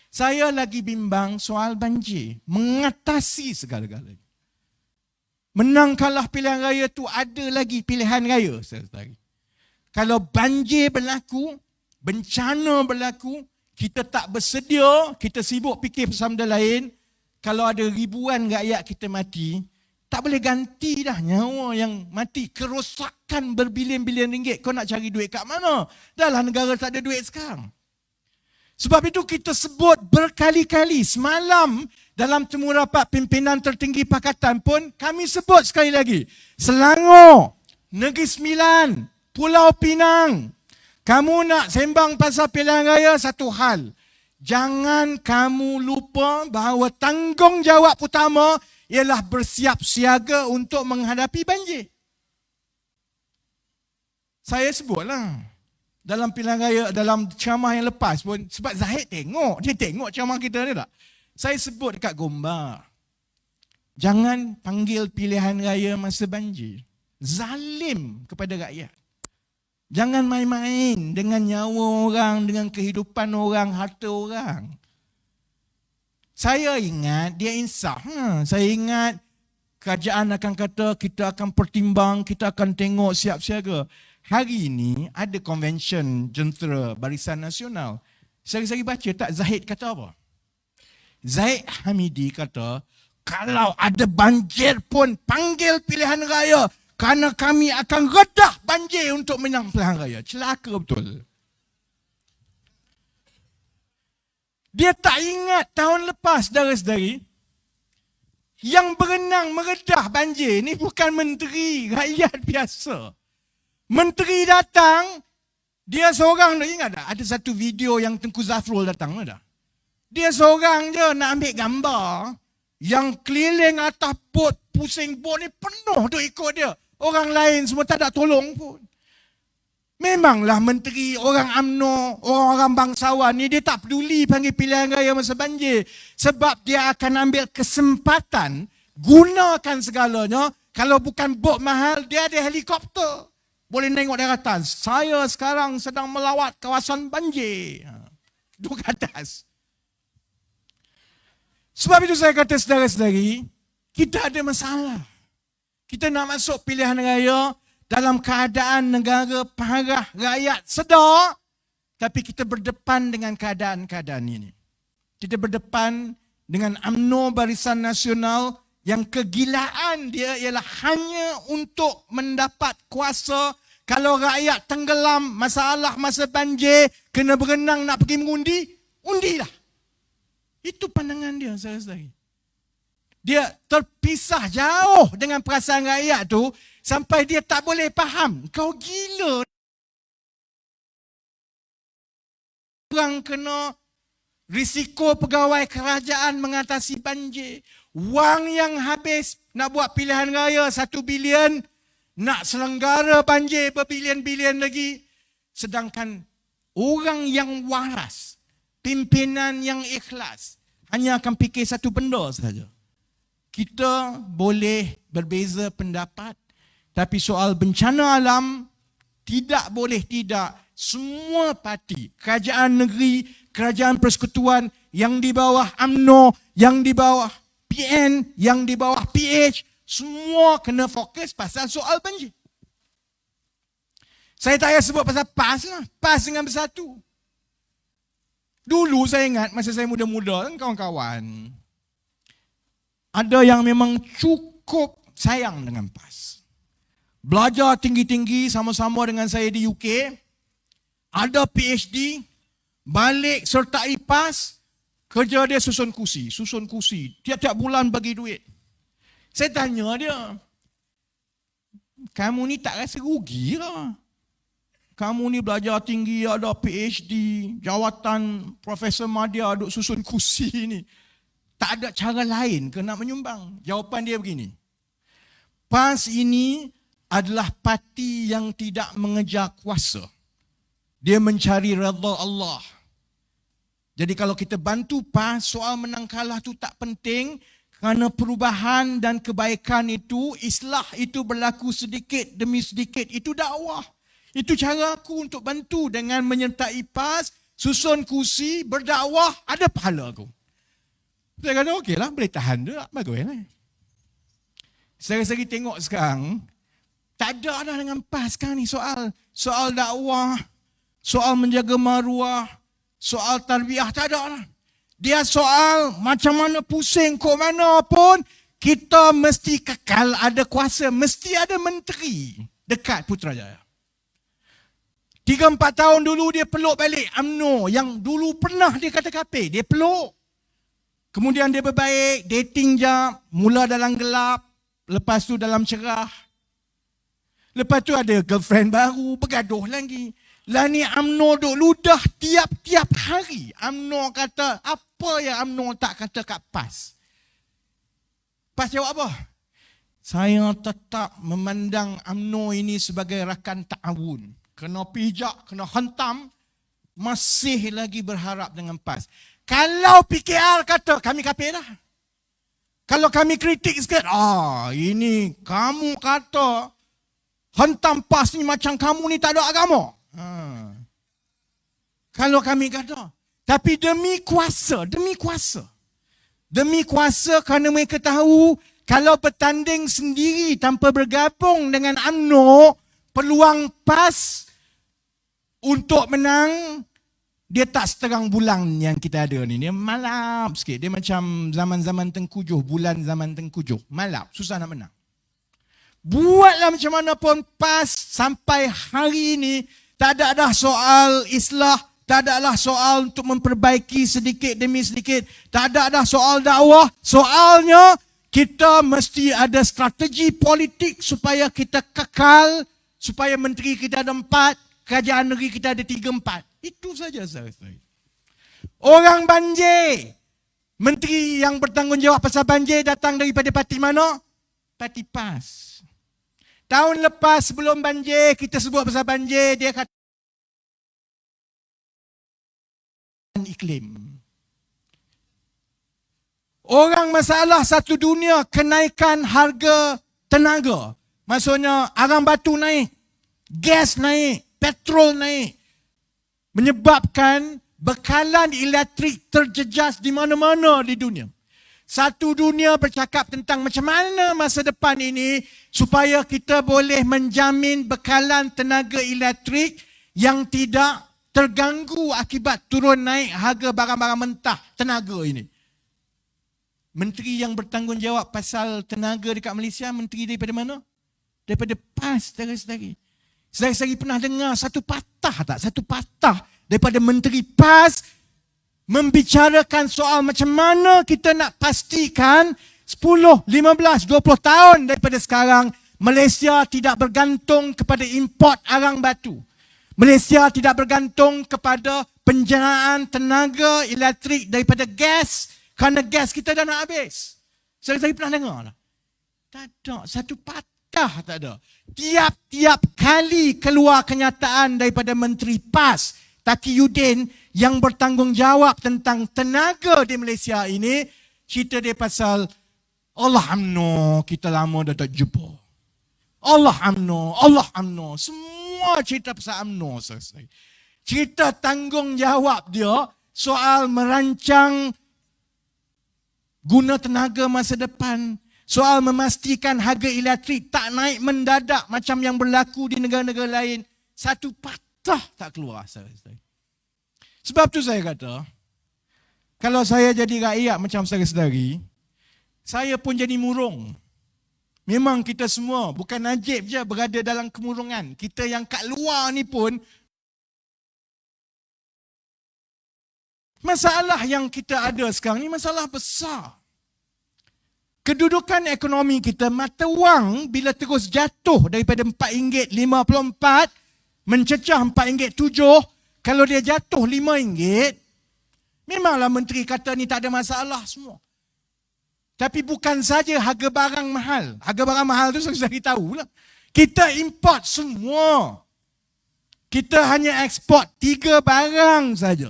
Saya lagi bimbang soal banjir. Mengatasi segala-galanya. Menang kalah pilihan raya tu ada lagi pilihan raya, saudara-saudari. Kalau banjir berlaku, bencana berlaku, kita tak bersedia, kita sibuk fikir pasal benda lain, kalau ada ribuan rakyat kita mati, tak boleh ganti dah nyawa yang mati. Kerosakan berbilion-bilion ringgit, kau nak cari duit kat mana? Dahlah negara tak ada duit sekarang. Sebab itu kita sebut berkali-kali, semalam dalam temu rapat pimpinan tertinggi pakatan pun, kami sebut sekali lagi, Selangor, Negeri Sembilan, Pulau Pinang. Kamu nak sembang pasal pilihan raya, satu hal. Jangan kamu lupa bahawa tanggungjawab utama ialah bersiap siaga untuk menghadapi banjir. Saya sebutlah dalam pilihan raya, dalam ceramah yang lepas pun, sebab Zahid dia tengok ceramah kita ni tak? Saya sebut dekat Gombak, jangan panggil pilihan raya masa banjir. Zalim kepada rakyat. Jangan main-main dengan nyawa orang, dengan kehidupan orang, harta orang. Saya ingat dia insaf. Saya ingat kerajaan akan kata kita akan pertimbang, kita akan tengok siap siaga. Hari ini ada konvensyen jentera Barisan Nasional. Saya baca tak Zahid kata apa? Zahid Hamidi kata, kalau ada banjir pun panggil pilihan raya. Kerana kami akan redah banjir untuk menang pilihan raya. Celaka betul. Dia tak ingat tahun lepas, saudara-saudari, yang berenang meredah banjir ni bukan menteri, rakyat biasa. Menteri datang, dia seorang, ingat tak? Ada satu video yang Tengku Zafrul datang tak? Dia seorang je nak ambil gambar, yang keliling atas bot, pusing bot ni penuh tu ikut dia. Orang lain semua tak ada tolong pun. Memanglah menteri, orang UMNO, orang-orang bangsawan ni, dia tak peduli panggil pilihan raya masa banjir. Sebab dia akan ambil kesempatan, gunakan segalanya. Kalau bukan bot mahal, dia ada helikopter. Boleh tengok daratan. Saya sekarang sedang melawat kawasan banjir. Duduk ke atas. Sebab itu saya kata saudara-saudari, kita ada masalah. Kita nak masuk pilihan raya dalam keadaan negara parah, rakyat sedar, tapi kita berdepan dengan keadaan-keadaan ini. Kita berdepan dengan UMNO Barisan Nasional yang kegilaan dia ialah hanya untuk mendapat kuasa. Kalau rakyat tenggelam, masalah masa banjir, kena berenang nak pergi mengundi, undilah. Itu pandangan dia, saudara-saudari. Dia terpisah jauh dengan perasaan rakyat tu sampai dia tak boleh faham. Kau gila. Orang kena risiko pegawai kerajaan mengatasi banjir. Wang yang habis nak buat pilihan raya 1 bilion, nak selenggara banjir berbilion-bilion lagi. Sedangkan orang yang waras, pimpinan yang ikhlas, hanya akan fikir satu benda saja. Kita boleh berbeza pendapat, tapi soal bencana alam, tidak boleh tidak. Semua parti, kerajaan negeri, kerajaan persekutuan yang di bawah UMNO, yang di bawah PN, yang di bawah PH, semua kena fokus pasal soal banjir. Saya tak payah sebut pasal PAS lah. PAS dengan Bersatu. Dulu saya ingat masa saya muda-muda, kawan-kawan, ada yang memang cukup sayang dengan PAS. Belajar tinggi-tinggi sama-sama dengan saya di UK, ada PhD, balik sertai PAS, kerja dia susun kursi. Tiap-tiap bulan bagi duit. Saya tanya dia, kamu ni tak rasa rugi lah? Kamu ni belajar tinggi, ada PhD, jawatan Profesor Madya, duk susun kursi ni. Tak ada cara lain ke nak menyumbang? Jawapan dia begini. PAS ini adalah parti yang tidak mengejar kuasa. Dia mencari redha Allah. Jadi kalau kita bantu PAS, soal menang kalah tu tak penting. Kerana perubahan dan kebaikan itu, islah itu berlaku sedikit demi sedikit. Itu dakwah. Itu cara aku untuk bantu dengan menyertai PAS, susun kursi, berdakwah, ada pahala aku. Saya kata okey lah, boleh tahan dia, bagus lah. Seri-seri tengok sekarang, tak ada dah dengan PAS sekarang ni soal dakwah, soal menjaga maruah, soal tarbiyah, tak ada lah. Dia soal macam mana pusing, kok mana pun, kita mesti kekal ada kuasa, mesti ada menteri dekat Putrajaya. 3-4 tahun dulu dia peluk balik UMNO yang dulu pernah dia kata kafir, dia peluk. Kemudian dia berbaik, dating jap, mula dalam gelap, lepas tu dalam cerah. Lepas tu ada girlfriend baru, bergaduh lagi. Lah ni UMNO duk ludah tiap-tiap hari. UMNO kata, apa yang UMNO tak kata kat PAS? PAS jawab apa? Saya tetap memandang UMNO ini sebagai rakan ta'awun. Kena pijak, kena hentam, masih lagi berharap dengan PAS. Kalau PKR kata, kami kafir dah. Kalau kami kritik sikit, ini kamu kata, hentam PAS ni macam kamu ni tak ada agama. Kalau kami kata. Tapi demi kuasa kerana mereka tahu, kalau bertanding sendiri tanpa bergabung dengan UMNO, peluang PAS untuk menang, dia tak seterang bulan yang kita ada ni. Dia malap sikit. Dia macam zaman-zaman Tengkujuh, bulan zaman Tengkujuh. Malap, susah nak menang. Buatlah macam mana pun PAS sampai hari ini, tak ada dah soal islah, tak ada lah soal untuk memperbaiki sedikit demi sedikit, tak ada dah soal dakwah. Soalnya, kita mesti ada strategi politik supaya kita kekal, supaya menteri kita ada 4, kerajaan negeri kita ada 3-4. Itu saja saya. Orang banjir, menteri yang bertanggungjawab pasal banjir datang daripada parti mana? Parti PAS. Tahun lepas sebelum banjir, kita sebut pasal banjir, dia kata iklim. Orang masalah satu dunia kenaikan harga tenaga. Maksudnya arang batu naik, gas naik, petrol naik. Menyebabkan bekalan elektrik terjejas di mana-mana di dunia. Satu dunia bercakap tentang macam mana masa depan ini supaya kita boleh menjamin bekalan tenaga elektrik yang tidak terganggu akibat turun naik harga barang-barang mentah tenaga ini. Menteri yang bertanggungjawab pasal tenaga dekat Malaysia, menteri daripada mana? Daripada PAS, saudara-saudari. Saudara-saudari pernah dengar satu patah tak? Satu patah daripada menteri PAS membicarakan soal macam mana kita nak pastikan 10, 15, 20 tahun daripada sekarang Malaysia tidak bergantung kepada import arang batu. Malaysia tidak bergantung kepada penjanaan tenaga elektrik daripada gas, kerana gas kita dah nak habis. Saya pernah dengar tak? Tak ada. Satu patah tak ada. Tiap-tiap kali keluar kenyataan daripada Menteri PAS, Taqiyuddin, yang bertanggungjawab tentang tenaga di Malaysia ini, cerita dia pasal Allah UMNO, kita lama dah tak jumpa. Allah UMNO. Semua cerita pasal UMNO. Cerita tanggungjawab dia soal merancang guna tenaga masa depan, soal memastikan harga elektrik tak naik mendadak macam yang berlaku di negara-negara lain. Satu patah tak keluar. Sebab tu saya kata, kalau saya jadi rakyat macam saudara-saudari, saya pun jadi murung. Memang kita semua, bukan Najib je berada dalam kemurungan. Kita yang kat luar ni pun, masalah yang kita ada sekarang ni masalah besar. Kedudukan ekonomi kita, mata wang bila terus jatuh daripada RM4.54 mencecah RM4.7, kalau dia jatuh RM5, memanglah menteri kata ni tak ada masalah semua. Tapi bukan saja harga barang mahal. Harga barang mahal tu saya tahu lah. Kita import semua. Kita hanya ekspor 3 barang saja.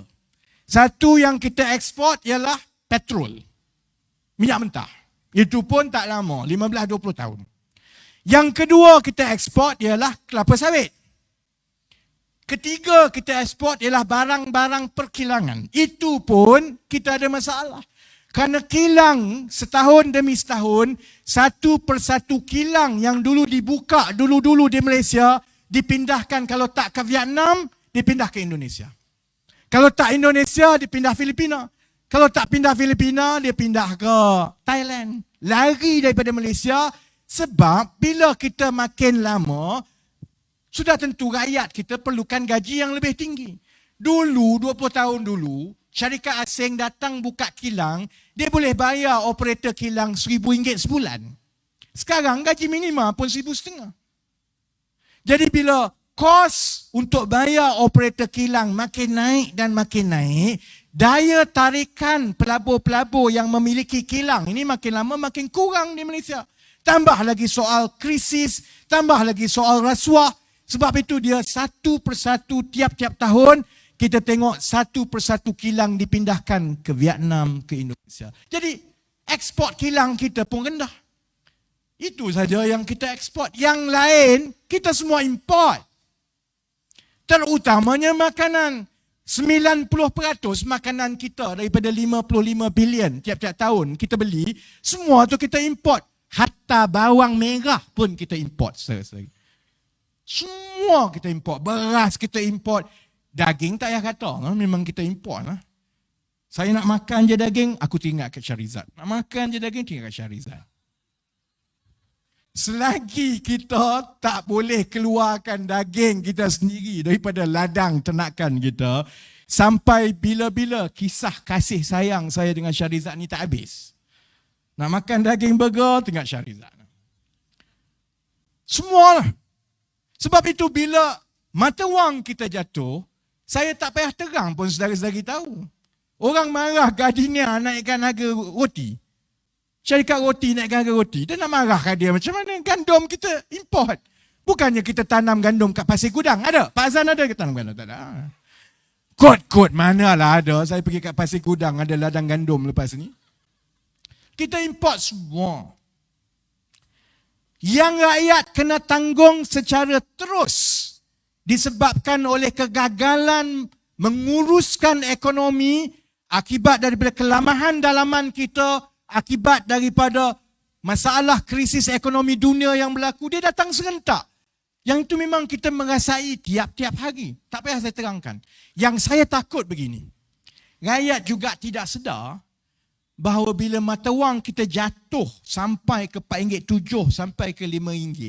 Satu yang kita ekspor ialah petrol. Minyak mentah. Itu pun tak lama, 15-20 tahun. Yang kedua kita ekspor ialah kelapa sawit. Ketiga kita ekspor ialah barang-barang perkilangan. Itu pun kita ada masalah. Kerana kilang setahun demi setahun, satu persatu kilang yang dulu dibuka dulu-dulu di Malaysia, dipindahkan kalau tak ke Vietnam, dipindah ke Indonesia. Kalau tak Indonesia, dipindah Filipina. Kalau tak pindah Filipina, dia pindah ke Thailand. Lari daripada Malaysia sebab bila kita makin lama, sudah tentu rakyat kita perlukan gaji yang lebih tinggi. Dulu, 20 tahun dulu, syarikat asing datang buka kilang, dia boleh bayar operator kilang RM1,000 sebulan. Sekarang gaji minima pun RM1,500. Jadi bila kos untuk bayar operator kilang makin naik dan makin naik, daya tarikan pelabur-pelabur yang memiliki kilang ini makin lama makin kurang di Malaysia. Tambah lagi soal krisis, tambah lagi soal rasuah. Sebab itu dia satu persatu tiap-tiap tahun kita tengok satu persatu kilang dipindahkan ke Vietnam, ke Indonesia. Jadi ekspor kilang kita pun rendah. Itu saja yang kita ekspor. Yang lain kita semua import. Terutamanya makanan. 90% makanan kita daripada 55 bilion tiap-tiap tahun kita beli, semua tu kita import. Hatta bawang merah pun kita import. Semua kita import. Beras kita import. Daging tak payah kata, memang kita import. Saya nak makan je daging, aku tinggal kat Shahrizad. Nak makan je daging, tinggal kat Shahrizad. Selagi kita tak boleh keluarkan daging kita sendiri daripada ladang ternakan kita, sampai bila-bila kisah kasih sayang saya dengan Shahrizad ni tak habis. Nak makan daging burger, tinggal Shahrizad. Semua. Sebab itu bila mata wang kita jatuh, saya tak payah terang pun saudara-saudari tahu. Orang marah Gardenia naikkan harga roti. Syarikat roti naikkan harga roti. Dia nak marahkan dia macam mana gandum kita import. Bukannya kita tanam gandum kat Pasir Gudang. Ada? Pak Azan ada ke tanam gandum? Tak ada. Kot-kot manalah ada. Saya pergi kat Pasir Gudang ada ladang gandum lepas ni. Kita import semua. Yang rakyat kena tanggung secara terus disebabkan oleh kegagalan menguruskan ekonomi akibat daripada kelamahan dalaman kita, akibat daripada masalah krisis ekonomi dunia yang berlaku, dia datang serentak. Yang itu memang kita merasai tiap-tiap hari. Tak payah saya terangkan. Yang saya takut begini, rakyat juga tidak sedar bahawa bila mata wang kita jatuh sampai ke RM4.7 sampai ke RM5,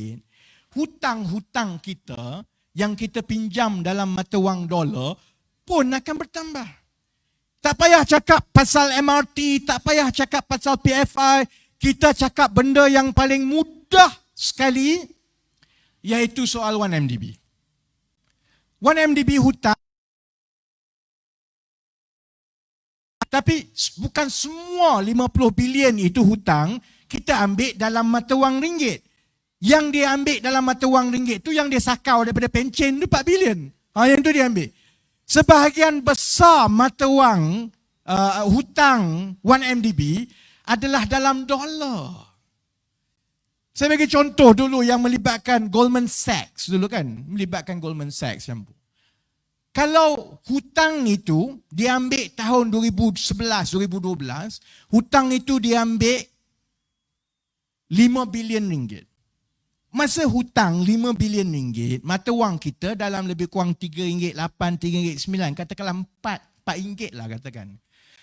hutang-hutang kita yang kita pinjam dalam mata wang dolar pun akan bertambah. Tak payah cakap pasal MRT, tak payah cakap pasal PFI, kita cakap benda yang paling mudah sekali, iaitu soal 1MDB. 1MDB hutang, tapi bukan semua 50 bilion itu hutang kita ambil dalam mata wang ringgit. Yang dia ambil dalam mata wang ringgit tu yang dia sakau daripada pencen tu 4 bilion. Yang tu dia ambil. Sebahagian besar mata wang hutang 1MDB adalah dalam dolar. Saya bagi contoh dulu yang melibatkan Goldman Sachs dulu kan. Melibatkan Goldman Sachs. Kalau hutang itu diambil tahun 2011-2012, hutang itu diambil 5 bilion ringgit. Masa hutang 5 bilion ringgit, mata wang kita dalam lebih kurang RM3.8, RM3.9, katakanlah RM4 lah katakan.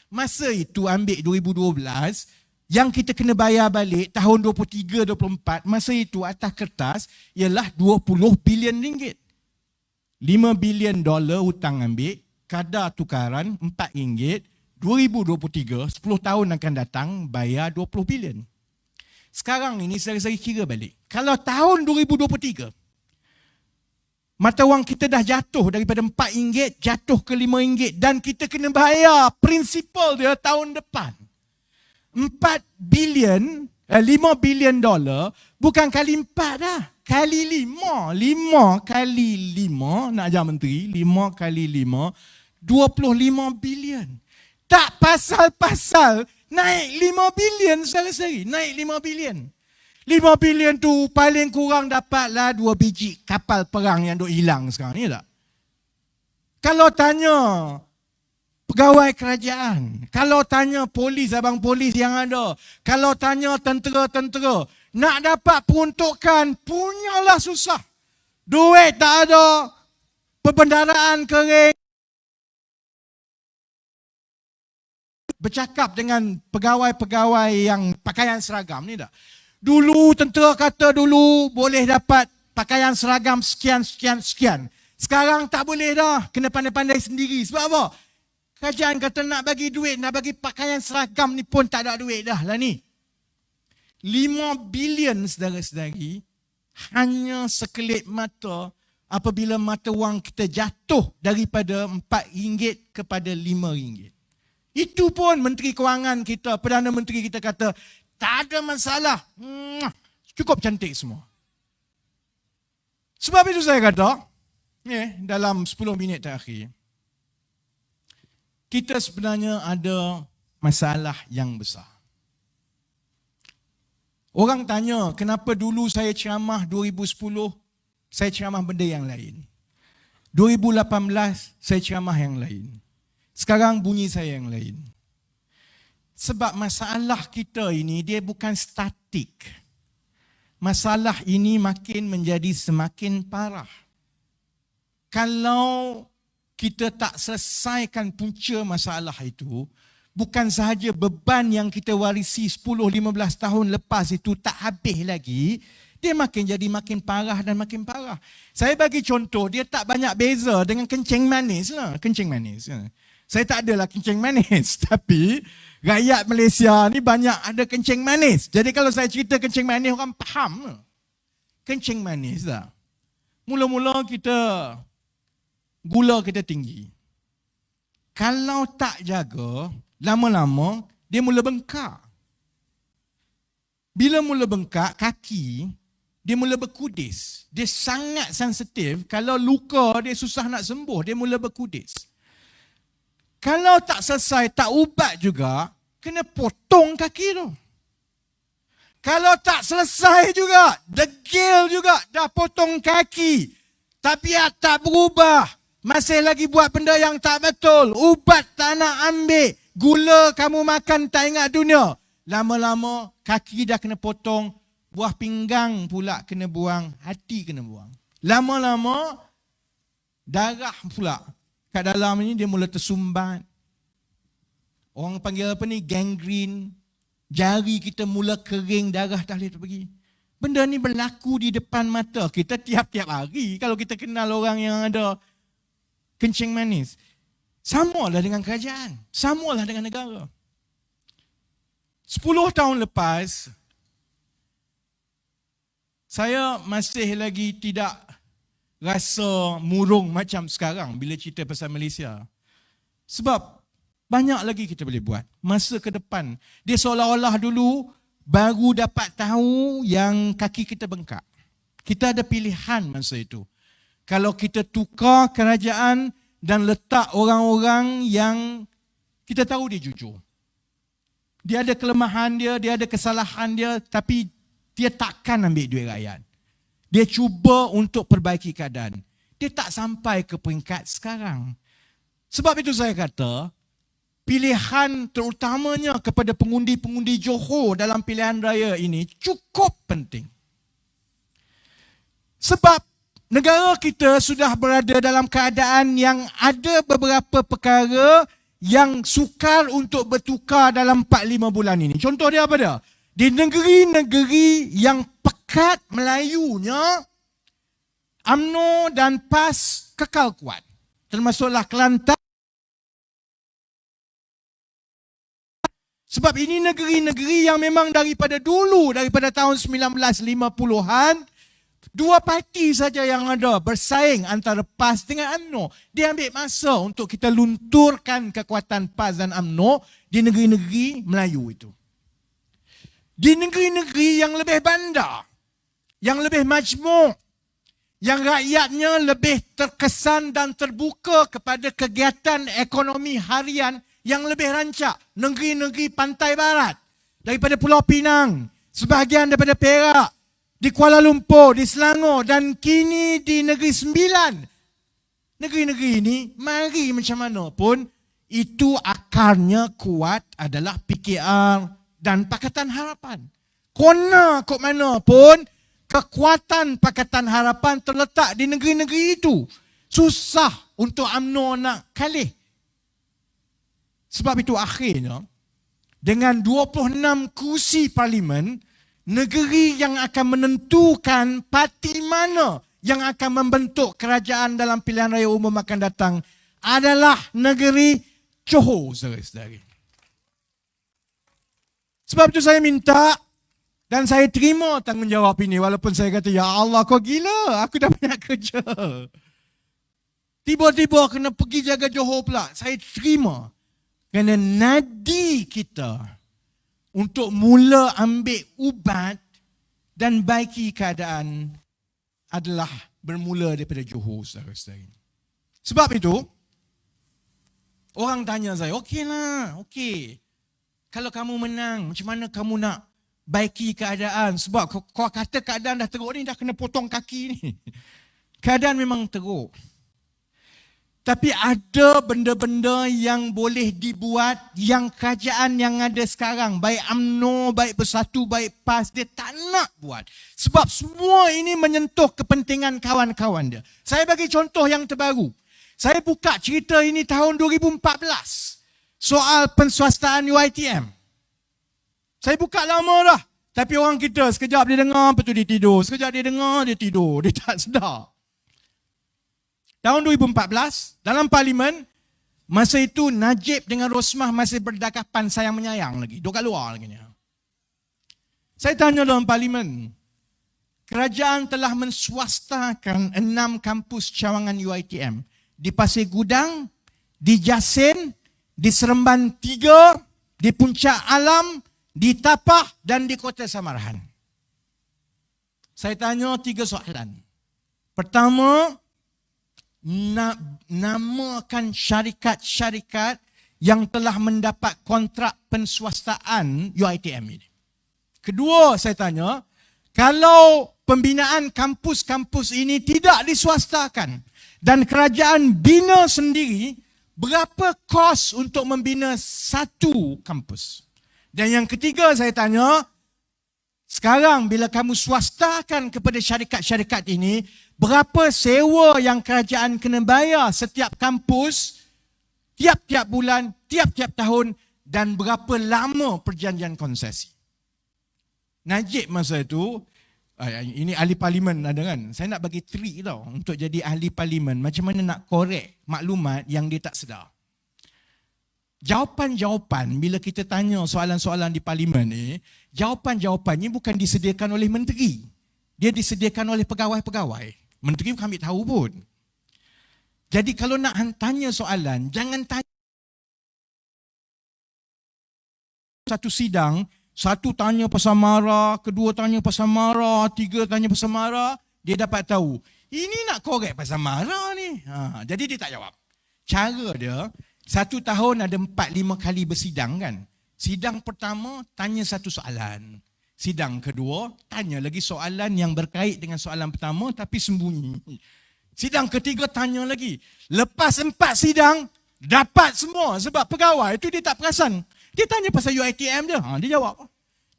Masa itu ambil 2012, yang kita kena bayar balik tahun 23-24, masa itu atas kertas ialah 20 bilion ringgit. 5 bilion dolar hutang ambil, kadar tukaran RM4, 2023, 10 tahun akan datang bayar 20 bilion. Sekarang ini saya kira balik. Kalau tahun 2023, mata wang kita dah jatuh daripada RM4 jatuh ke RM5 dan kita kena bayar prinsipal dia tahun depan. 4 bilion, 5 bilion dolar bukan kali 4 dah. Kali 5. 5 kali 5, nak ajar menteri, 5 kali 5, 25 bilion. Tak pasal-pasal naik 5 bilion sekali. Naik 5 bilion. 5 bilion tu paling kurang dapatlah 2 biji kapal perang yang duk hilang sekarang ni tak? Kalau tanya pegawai kerajaan, kalau tanya polis, abang polis yang ada, kalau tanya tentera-tentera, nak dapat peruntukan punyalah susah. Duit tak ada, perbendaraan kering. Bercakap dengan pegawai-pegawai yang pakaian seragam ni tak? Dulu tentera kata dulu boleh dapat pakaian seragam sekian. Sekarang tak boleh dah, kena pandai-pandai sendiri. Sebab apa? Kerajaan kata nak bagi duit, nak bagi pakaian seragam ni pun tak ada duit dah lah ni. 5 bilion saudara-saudari hanya sekelip mata apabila mata wang kita jatuh daripada RM4 kepada RM5. Itu pun Menteri Kewangan kita, Perdana Menteri kita kata, tak ada masalah. Cukup cantik semua. Sebab itu saya kata, dalam 10 minit terakhir, kita sebenarnya ada masalah yang besar. Orang tanya, kenapa dulu saya ceramah 2010, saya ceramah benda yang lain. 2018, saya ceramah yang lain. Sekarang bunyi saya yang lain. Sebab masalah kita ini dia bukan statik. Masalah ini makin menjadi semakin parah. Kalau kita tak selesaikan punca masalah itu, bukan sahaja beban yang kita warisi 10-15 tahun lepas itu tak habis lagi, dia makin jadi makin parah dan makin parah. Saya bagi contoh, dia tak banyak beza dengan kencing manis lah. Kencing manis. Saya tak adalah kencing manis. Tapi rakyat Malaysia ni banyak ada kencing manis. Jadi kalau saya cerita kencing manis, orang faham. Kencing manis lah. Mula-mula gula kita tinggi. Kalau tak jaga, lama-lama dia mula bengkak. Bila mula bengkak, kaki dia mula berkudis. Dia sangat sensitif. Kalau luka dia susah nak sembuh, dia mula berkudis. Kalau tak selesai, tak ubat juga, kena potong kaki tu. Kalau tak selesai juga, degil juga, dah potong kaki. Tabiat tak berubah. Masih lagi buat benda yang tak betul. Ubat tak nak ambil. Gula kamu makan tak ingat dunia. Lama-lama kaki dah kena potong. Buah pinggang pula kena buang. Hati kena buang. Lama-lama darah pula kat dalam ni dia mula tersumbat. Orang panggil apa ni? Gangrene. Jari kita mula kering, darah tak boleh pergi. Benda ni berlaku di depan mata kita tiap-tiap hari kalau kita kenal orang yang ada kencing manis. Samalah dengan kerajaan. Samalah dengan negara. 10 tahun lepas, saya masih lagi tidak rasa murung macam sekarang bila cerita pasal Malaysia. Sebab banyak lagi kita boleh buat. Masa ke depan, dia seolah-olah dulu baru dapat tahu yang kaki kita bengkak. Kita ada pilihan masa itu. Kalau kita tukar kerajaan dan letak orang-orang yang kita tahu dia jujur. Dia ada kelemahan dia ada kesalahan dia, tapi dia takkan ambil duit rakyat. Dia cuba untuk perbaiki keadaan. Dia tak sampai ke peringkat sekarang. Sebab itu saya kata, pilihan terutamanya kepada pengundi-pengundi Johor dalam pilihan raya ini cukup penting. Sebab negara kita sudah berada dalam keadaan yang ada beberapa perkara yang sukar untuk bertukar dalam 4-5 bulan ini. Contoh dia apa dia? Di negeri-negeri yang pekat Melayunya, UMNO dan PAS kekal kuat. Termasuklah Kelantan. Sebab ini negeri-negeri yang memang daripada dulu, daripada tahun 1950-an, dua parti saja yang ada bersaing antara PAS dengan UMNO. Dia ambil masa untuk kita lunturkan kekuatan PAS dan UMNO di negeri-negeri Melayu itu. Di negeri-negeri yang lebih bandar, yang lebih majmuk, yang rakyatnya lebih terkesan dan terbuka kepada kegiatan ekonomi harian yang lebih rancak. Negeri-negeri pantai barat, daripada Pulau Pinang, sebahagian daripada Perak, di Kuala Lumpur, di Selangor dan kini di Negeri Sembilan. Negeri-negeri ini, mari macam mana pun, itu akarnya kuat adalah PKR dan Pakatan Harapan. Kona kok mana pun, kekuatan Pakatan Harapan terletak di negeri-negeri itu. Susah untuk UMNO nak kalih. Sebab itu akhirnya, dengan 26 kursi parlimen, negeri yang akan menentukan parti mana yang akan membentuk kerajaan dalam pilihan raya umum akan datang adalah negeri Johor, saudara-saudari. Sebab itu saya minta dan saya terima tanggungjawab ini walaupun saya kata, ya Allah kau gila, aku dah banyak kerja. Tiba-tiba kena pergi jaga Johor pula. Saya terima. Kerana nadi kita untuk mula ambil ubat dan baiki keadaan adalah bermula daripada Johor, saudara-saudari. Sebab itu, orang tanya saya, okeylah, okey. Kalau kamu menang, macam mana kamu nak baiki keadaan? Sebab kau kata keadaan dah teruk ni, dah kena potong kaki ni. Keadaan memang teruk. Tapi ada benda-benda yang boleh dibuat yang kerajaan yang ada sekarang, baik UMNO, baik Bersatu, baik PAS, dia tak nak buat. Sebab semua ini menyentuh kepentingan kawan-kawan dia. Saya bagi contoh yang terbaru. Saya buka cerita ini tahun 2014. Soal penswastaan UiTM. Saya buka lama dah. Tapi orang kita sekejap dia dengar, lepas tu dia tidur. Sekejap dia dengar, dia tidur. Dia tak sedar. Tahun 2014, dalam parlimen, masa itu Najib dengan Rosmah masih berdekapan sayang menyayang lagi. Dua kat luar lagi. Saya tanya dalam parlimen, kerajaan telah menswastakan 6 kampus cawangan UiTM. Di Pasir Gudang, di Jasin, di Seremban 3, di Puncak Alam, di Tapah dan di Kota Samarahan. Saya tanya 3 soalan. Pertama, namakan syarikat-syarikat yang telah mendapat kontrak penswastaan UiTM ini. Kedua, saya tanya, kalau pembinaan kampus-kampus ini tidak diswastakan dan kerajaan bina sendiri, berapa kos untuk membina satu kampus? Dan yang ketiga saya tanya, sekarang bila kamu swastakan kepada syarikat-syarikat ini, berapa sewa yang kerajaan kena bayar setiap kampus, tiap-tiap bulan, tiap-tiap tahun dan berapa lama perjanjian konsesi. Najib masa itu, ini ahli parlimen ada kan, saya nak bagi trik tau untuk jadi ahli parlimen, macam mana nak korek maklumat yang dia tak sedar. Jawapan-jawapan bila kita tanya soalan-soalan di parlimen ni, jawapan-jawapannya bukan disediakan oleh menteri. Dia disediakan oleh pegawai-pegawai. Menteri bukan ambil tahu pun. Jadi kalau nak tanya soalan, jangan tanya satu sidang, satu tanya pasal marah, kedua tanya pasal marah, tiga tanya pasal marah, dia dapat tahu. Ini nak korek pasal marah ni. Jadi dia tak jawab. Cara dia, 1 tahun ada 4-5 kali bersidang kan. Sidang pertama, tanya satu soalan. Sidang kedua, tanya lagi soalan yang berkait dengan soalan pertama tapi sembunyi. Sidang ketiga, tanya lagi. Lepas 4 sidang, dapat semua sebab pegawai itu dia tak perasan. Dia tanya pasal UiTM dia, dia jawab.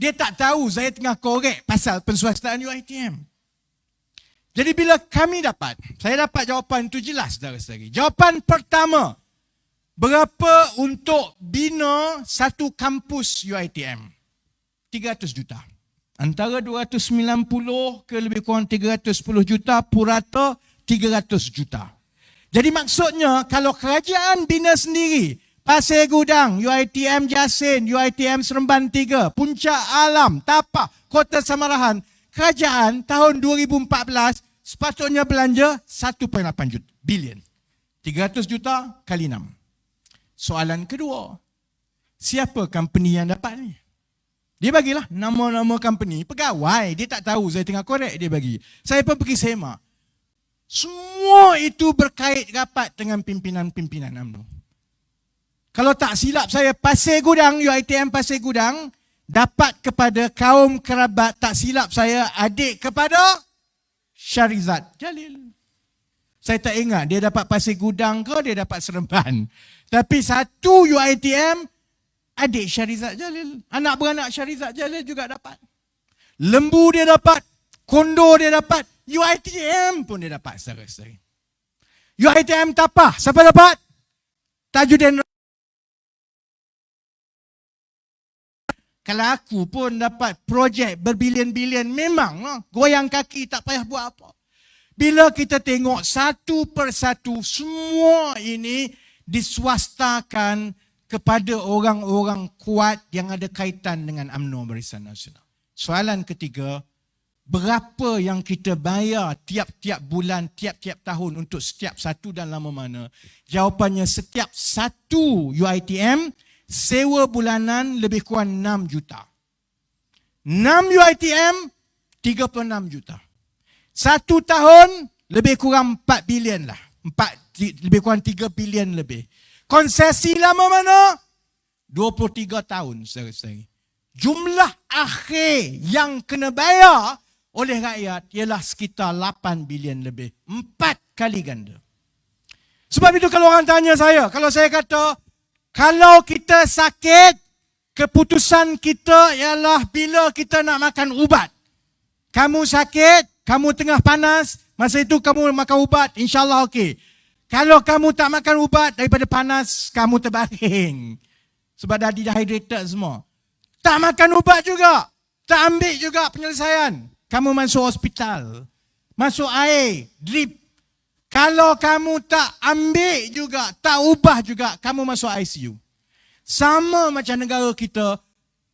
Dia tak tahu saya tengah korek pasal penswastaan UiTM. Jadi bila saya dapat jawapan itu jelas saudara-saudari. Jawapan pertama, berapa untuk bina satu kampus UiTM? 300 juta. Antara 290 ke lebih kurang 310 juta, purata 300 juta. Jadi maksudnya kalau kerajaan bina sendiri, Pasir Gudang, UiTM Jasin, UiTM Seremban 3, Puncak Alam, Tapak, Kota Samarahan, kerajaan tahun 2014 sepatutnya belanja 1.8 bilion. 300 juta kali 6. Soalan kedua, siapa company yang dapat ni? Dia bagilah nama-nama company, pegawai, dia tak tahu saya tengah korek, dia bagi. Saya pun pergi semak. Semua itu berkait rapat dengan pimpinan-pimpinan UMNO. Kalau tak silap saya, Pasir Gudang, UiTM Pasir Gudang dapat kepada kaum kerabat, tak silap saya, adik kepada Syarizat Jalil. Saya tak ingat dia dapat Pasir Gudang ke dia dapat Seremban. Tapi satu UiTM, adik Syarizat Jalil. Anak beranak Syarizat Jalil juga dapat. Lembu dia dapat, kondo dia dapat, UiTM pun dia dapat saudara-saudari. UiTM Tapah, siapa dapat? Tajuddin. Kalau aku pun dapat projek berbilion-bilion, memang goyang kaki tak payah buat apa. Bila kita tengok satu persatu, semua ini diswastakan kepada orang-orang kuat yang ada kaitan dengan UMNO Barisan Nasional. Soalan ketiga, berapa yang kita bayar tiap-tiap bulan, tiap-tiap tahun untuk setiap satu dan lama mana? Jawapannya setiap satu UiTM, sewa bulanan lebih kurang 6 juta. 6 UiTM, 36 juta. 1 tahun, lebih kurang 4 bilion lah. Lebih kurang 3 bilion lebih. Konsesi lama mana? 23 tahun, saudara-saudari. Jumlah akhir yang kena bayar oleh rakyat ialah sekitar 8 bilion lebih. 4 kali ganda. Sebab itu kalau orang tanya saya, kalau saya kata, kalau kita sakit, keputusan kita ialah bila kita nak makan ubat. Kamu sakit, kamu tengah panas, masa itu kamu makan ubat, insyaAllah okey. Kalau kamu tak makan ubat, daripada panas, kamu terbaring. Sebab dah dehydrated semua. Tak makan ubat juga, tak ambil juga penyelesaian. Kamu masuk hospital, masuk air, drip. Kalau kamu tak ambil juga, tak ubah juga, kamu masuk ICU. Sama macam negara kita,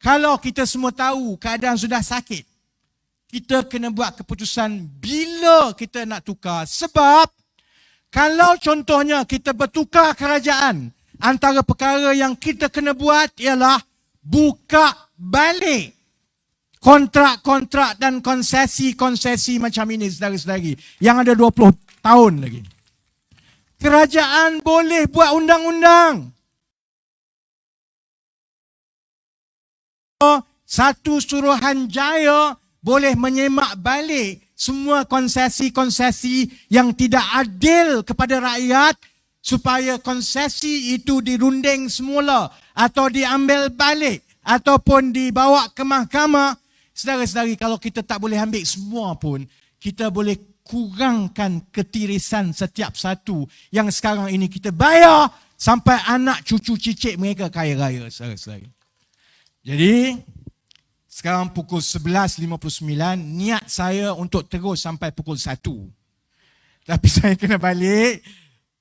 kalau kita semua tahu keadaan sudah sakit, kita kena buat keputusan bila kita nak tukar. Sebab, kalau contohnya kita bertukar kerajaan, antara perkara yang kita kena buat ialah buka balik kontrak-kontrak dan konsesi-konsesi macam ini, saudara-saudari, yang ada 20 tahun lagi. Kerajaan boleh buat undang-undang. Satu Suruhanjaya boleh menyemak balik semua konsesi-konsesi yang tidak adil kepada rakyat supaya konsesi itu dirunding semula atau diambil balik ataupun dibawa ke mahkamah. Saudara-saudari, kalau kita tak boleh ambil semua pun, kita boleh kurangkan ketirisan setiap satu yang sekarang ini kita bayar sampai anak cucu cicit mereka kaya raya saudara-saudara. Jadi sekarang pukul 11.59, niat saya untuk terus sampai pukul 1. Tapi saya kena balik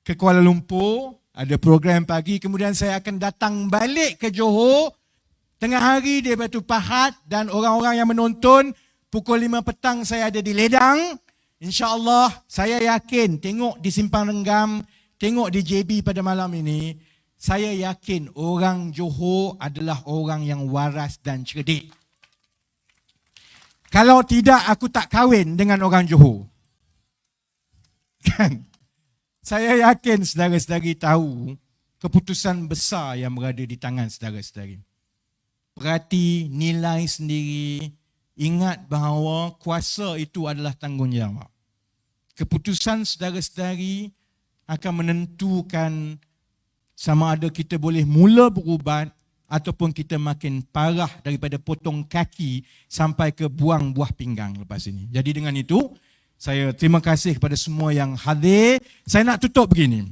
ke Kuala Lumpur, ada program pagi, kemudian saya akan datang balik ke Johor tengah hari di Batu Pahat, dan orang-orang yang menonton pukul 5 petang saya ada di Ledang. InsyaAllah saya yakin tengok di Simpang Renggam, tengok di JB pada malam ini, saya yakin orang Johor adalah orang yang waras dan cerdik. Kalau tidak, aku tak kahwin dengan orang Johor. Kan? Saya yakin saudara-saudari tahu keputusan besar yang berada di tangan saudara-saudari. Perhati, nilai sendiri, ingat bahawa kuasa itu adalah tanggungjawab. Keputusan saudara-saudari akan menentukan sama ada kita boleh mula berubat ataupun kita makin parah daripada potong kaki sampai ke buang buah pinggang lepas ini. Jadi dengan itu, saya terima kasih kepada semua yang hadir. Saya nak tutup begini.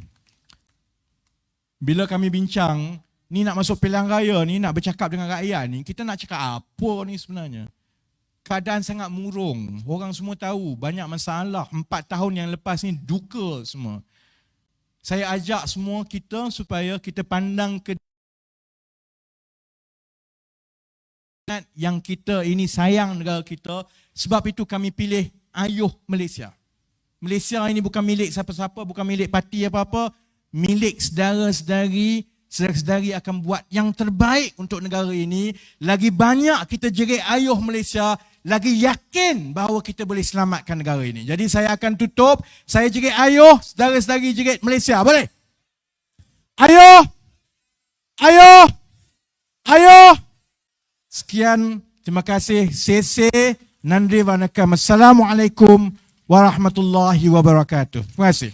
Bila kami bincang, ni nak masuk pilihan raya ni, nak bercakap dengan rakyat ni, kita nak cakap apa ni sebenarnya? Keadaan sangat murung. Orang semua tahu banyak masalah. 4 tahun yang lepas ni duka semua. Saya ajak semua kita supaya kita pandang ke yang kita ini sayang negara kita. Sebab itu kami pilih ayuh Malaysia. Malaysia ini bukan milik siapa-siapa, bukan milik parti apa-apa. Milik saudara-saudari. Saudara-saudari akan buat yang terbaik untuk negara ini. Lagi banyak kita jerit ayuh Malaysia, lagi yakin bahawa kita boleh selamatkan negara ini. Jadi saya akan tutup. Saya jerit ayuh, saudara-saudari jerit Malaysia. Boleh? Ayuh! Ayuh! Ayuh! Sekian, terima kasih. Sese, Nandri Vanakam. Assalamualaikum warahmatullahi wabarakatuh. Terima kasih.